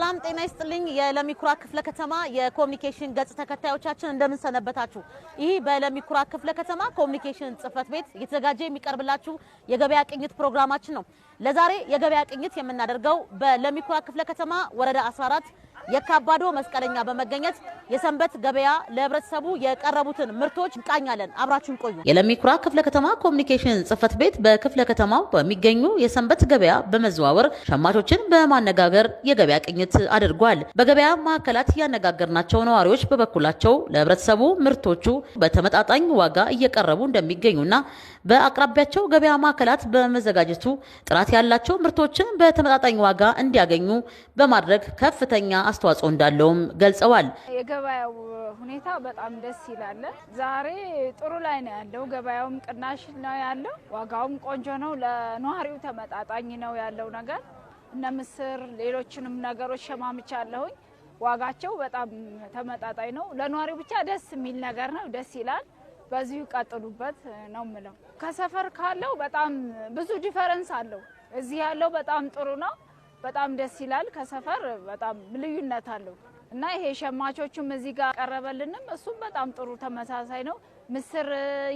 ሰላም ጤና ይስጥልኝ የለሚኩራ ክፍለ ከተማ የኮሙኒኬሽን ገጽ ተከታዮቻችን እንደምን ሰነበታችሁ። ይህ በለሚኩራ ክፍለ ከተማ ኮሙኒኬሽን ጽህፈት ቤት እየተዘጋጀ የሚቀርብላችሁ የገበያ ቅኝት ፕሮግራማችን ነው። ለዛሬ የገበያ ቅኝት የምናደርገው በለሚኩራ ክፍለ ከተማ ወረዳ 14 የካባዶ መስቀለኛ በመገኘት የሰንበት ገበያ ለህብረተሰቡ የቀረቡትን ምርቶች እንቃኛለን። አብራችሁን ቆዩ። የለሚኩራ ክፍለ ከተማ ኮሙኒኬሽን ጽህፈት ቤት በክፍለ ከተማው በሚገኙ የሰንበት ገበያ በመዘዋወር ሸማቾችን በማነጋገር የገበያ ቅኝት አድርጓል። በገበያ ማዕከላት ያነጋገርናቸው ነዋሪዎች በበኩላቸው ለህብረተሰቡ ምርቶቹ በተመጣጣኝ ዋጋ እየቀረቡ እንደሚገኙና በአቅራቢያቸው ገበያ ማዕከላት በመዘጋጀቱ ጥራት ያላቸው ምርቶችን በተመጣጣኝ ዋጋ እንዲያገኙ በማድረግ ከፍተኛ አስተዋጽኦ እንዳለውም ገልጸዋል። የገበያው ሁኔታ በጣም ደስ ይላል። ዛሬ ጥሩ ላይ ነው ያለው። ገበያውም ቅናሽ ነው ያለው። ዋጋውም ቆንጆ ነው። ለነዋሪው ተመጣጣኝ ነው ያለው ነገር እነ ምስር ሌሎችንም ነገሮች ሸማምቻለሁኝ። ዋጋቸው በጣም ተመጣጣኝ ነው። ለነዋሪው ብቻ ደስ የሚል ነገር ነው። ደስ ይላል። በዚሁ ቀጥሉበት ነው የምለው። ከሰፈር ካለው በጣም ብዙ ዲፈረንስ አለው። እዚህ ያለው በጣም ጥሩ ነው። በጣም ደስ ይላል። ከሰፈር በጣም ልዩነት አለው እና ይሄ ሸማቾቹም እዚህ ጋር ቀረበልንም እሱም በጣም ጥሩ ተመሳሳይ ነው። ምስር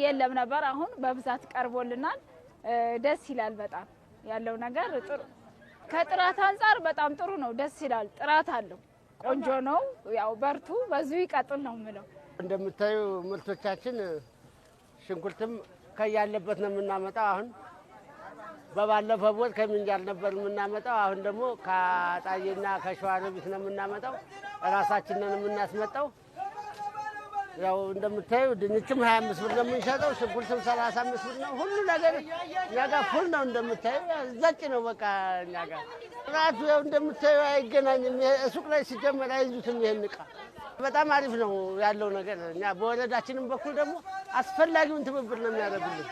የለም ነበር፣ አሁን በብዛት ቀርቦልናል። ደስ ይላል። በጣም ያለው ነገር ጥሩ፣ ከጥራት አንፃር በጣም ጥሩ ነው። ደስ ይላል። ጥራት አለው። ቆንጆ ነው። ያው በርቱ፣ በዚሁ ይቀጥል ነው የምለው። እንደምታዩ ምርቶቻችን ሽንኩርትም ከያለበት ነው የምናመጣው። አሁን በባለፈው ወር ከምንጃር ነበር የምናመጣው። አሁን ደግሞ ከጣዬና ከሸዋሮቢት ነው የምናመጣው። ራሳችንን የምናስመጣው። ያው እንደምታዩ ድንችም 25 ብር ነው የምንሸጠው። ሽንኩርትም 35 ብር ነው። ሁሉ ነገር እኛ ጋር ፉል ነው። እንደምታዩ ዘጭ ነው በቃ እኛ ጋር ራሱ ያው እንደምታዩ አይገናኝም። ሱቅ ላይ ሲጀመር አይዙትም ይሄን ዕቃ። በጣም አሪፍ ነው ያለው ነገር። እኛ በወረዳችንም በኩል ደግሞ አስፈላጊውን ትብብር ነው የሚያደርጉልን።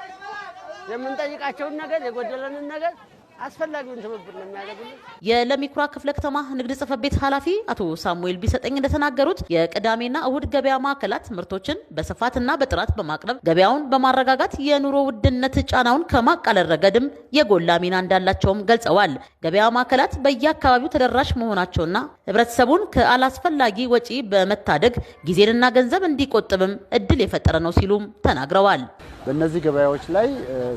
የምንጠይቃቸውን ነገር የጎደለንን ነገር አስፈላጊውን ትብብር ነው የሚያደርጉልን። የለሚኩራ ክፍለ ከተማ ንግድ ጽህፈት ቤት ኃላፊ አቶ ሳሙኤል ቢሰጠኝ እንደተናገሩት የቅዳሜና እሁድ ገበያ ማዕከላት ምርቶችን በስፋትና በጥራት በማቅረብ ገበያውን በማረጋጋት የኑሮ ውድነት ጫናውን ከማቃለል ረገድም የጎላ ሚና እንዳላቸውም ገልጸዋል። ገበያ ማዕከላት በየአካባቢው ተደራሽ መሆናቸውና ህብረተሰቡን ከአላስፈላጊ ወጪ በመታደግ ጊዜንና ገንዘብ እንዲቆጥብም እድል የፈጠረ ነው ሲሉም ተናግረዋል። በእነዚህ ገበያዎች ላይ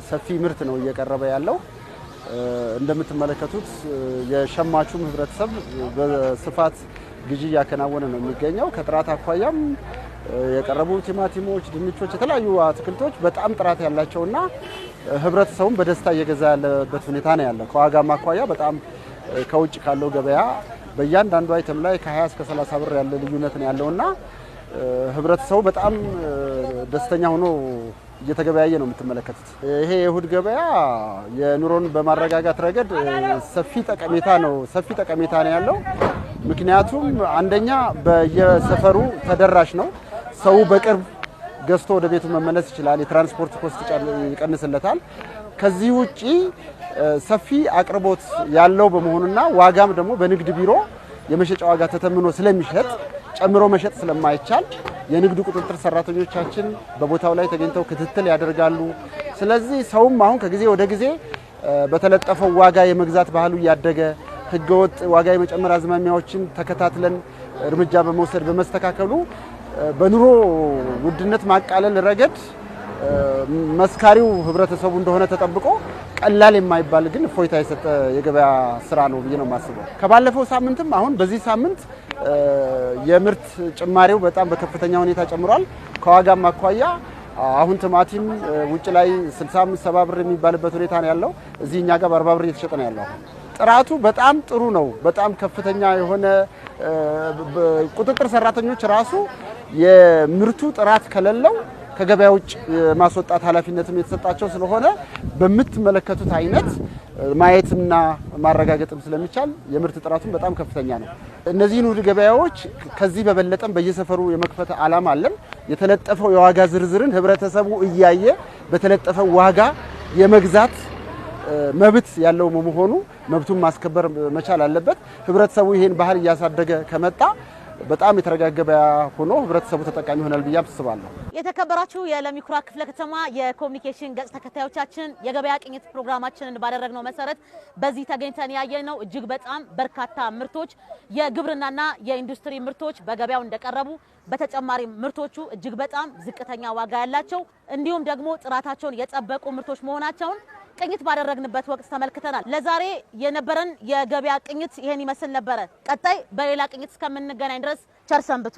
ሰፊ ምርት ነው እየቀረበ ያለው። እንደምትመለከቱት የሸማቹም ህብረተሰብ በስፋት ግዢ እያከናወነ ነው የሚገኘው። ከጥራት አኳያም የቀረቡ ቲማቲሞች፣ ድንቾች፣ የተለያዩ አትክልቶች በጣም ጥራት ያላቸውና ህብረተሰቡም በደስታ እየገዛ ያለበት ሁኔታ ነው ያለው። ከዋጋም አኳያ በጣም ከውጭ ካለው ገበያ በእያንዳንዱ አይተም ላይ ከ20 እስከ 30 ብር ያለ ልዩነት ነው ያለውና ህብረተሰቡ በጣም ደስተኛ ሆኖ እየተገበያየ ነው የምትመለከቱት። ይሄ የእሁድ ገበያ የኑሮን በማረጋጋት ረገድ ሰፊ ጠቀሜታ ነው ያለው። ምክንያቱም አንደኛ በየሰፈሩ ተደራሽ ነው። ሰው በቅርብ ገዝቶ ወደ ቤቱ መመለስ ይችላል። የትራንስፖርት ኮስት ይቀንስለታል። ከዚህ ውጪ ሰፊ አቅርቦት ያለው በመሆኑና ዋጋም ደግሞ በንግድ ቢሮ የመሸጫ ዋጋ ተተምኖ ስለሚሸጥ ጨምሮ መሸጥ ስለማይቻል የንግዱ ቁጥጥር ሰራተኞቻችን በቦታው ላይ ተገኝተው ክትትል ያደርጋሉ። ስለዚህ ሰውም አሁን ከጊዜ ወደ ጊዜ በተለጠፈው ዋጋ የመግዛት ባህሉ እያደገ ህገወጥ ዋጋ የመጨመር አዝማሚያዎችን ተከታትለን እርምጃ በመውሰድ በመስተካከሉ በኑሮ ውድነት ማቃለል ረገድ መስካሪው ህብረተሰቡ እንደሆነ ተጠብቆ ቀላል የማይባል ግን እፎይታ የሰጠ የገበያ ስራ ነው ብዬ ነው የማስበው። ከባለፈው ሳምንትም አሁን በዚህ ሳምንት የምርት ጭማሪው በጣም በከፍተኛ ሁኔታ ጨምሯል። ከዋጋም አኳያ አሁን ቲማቲም ውጭ ላይ 65-70 ብር የሚባልበት ሁኔታ ነው ያለው። እዚህ እኛ ጋር በ40 ብር እየተሸጠ ነው ያለው። ጥራቱ በጣም ጥሩ ነው። በጣም ከፍተኛ የሆነ ቁጥጥር ሰራተኞች ራሱ የምርቱ ጥራት ከሌለው ከገበያ ውጭ ማስወጣት ኃላፊነትም የተሰጣቸው ስለሆነ በምትመለከቱት አይነት ማየትና ማረጋገጥም ስለሚቻል የምርት ጥራቱን በጣም ከፍተኛ ነው። እነዚህን ውድ ገበያዎች ከዚህ በበለጠም በየሰፈሩ የመክፈት ዓላማ አለን። የተለጠፈው የዋጋ ዝርዝርን ህብረተሰቡ እያየ በተለጠፈው ዋጋ የመግዛት መብት ያለው መሆኑ መብቱን ማስከበር መቻል አለበት። ህብረተሰቡ ይሄን ባህል እያሳደገ ከመጣ በጣም የተረጋገበ ሆኖ ህብረተሰቡ ተጠቃሚ ይሆናል ብዬ አስባለሁ። የተከበራችሁ የለሚ ኩራ ክፍለ ከተማ የኮሙኒኬሽን ገጽ ተከታዮቻችን የገበያ ቅኝት ፕሮግራማችንን ባደረግነው መሰረት በዚህ ተገኝተን ያየነው እጅግ በጣም በርካታ ምርቶች የግብርናና የኢንዱስትሪ ምርቶች በገበያው እንደቀረቡ በተጨማሪ ምርቶቹ እጅግ በጣም ዝቅተኛ ዋጋ ያላቸው እንዲሁም ደግሞ ጥራታቸውን የጠበቁ ምርቶች መሆናቸውን ቅኝት ባደረግንበት ወቅት ተመልክተናል። ለዛሬ የነበረን የገበያ ቅኝት ይሄን ይመስል ነበር። ቀጣይ በሌላ ቅኝት እስከምንገናኝ ድረስ ቸር ሰንብቱ።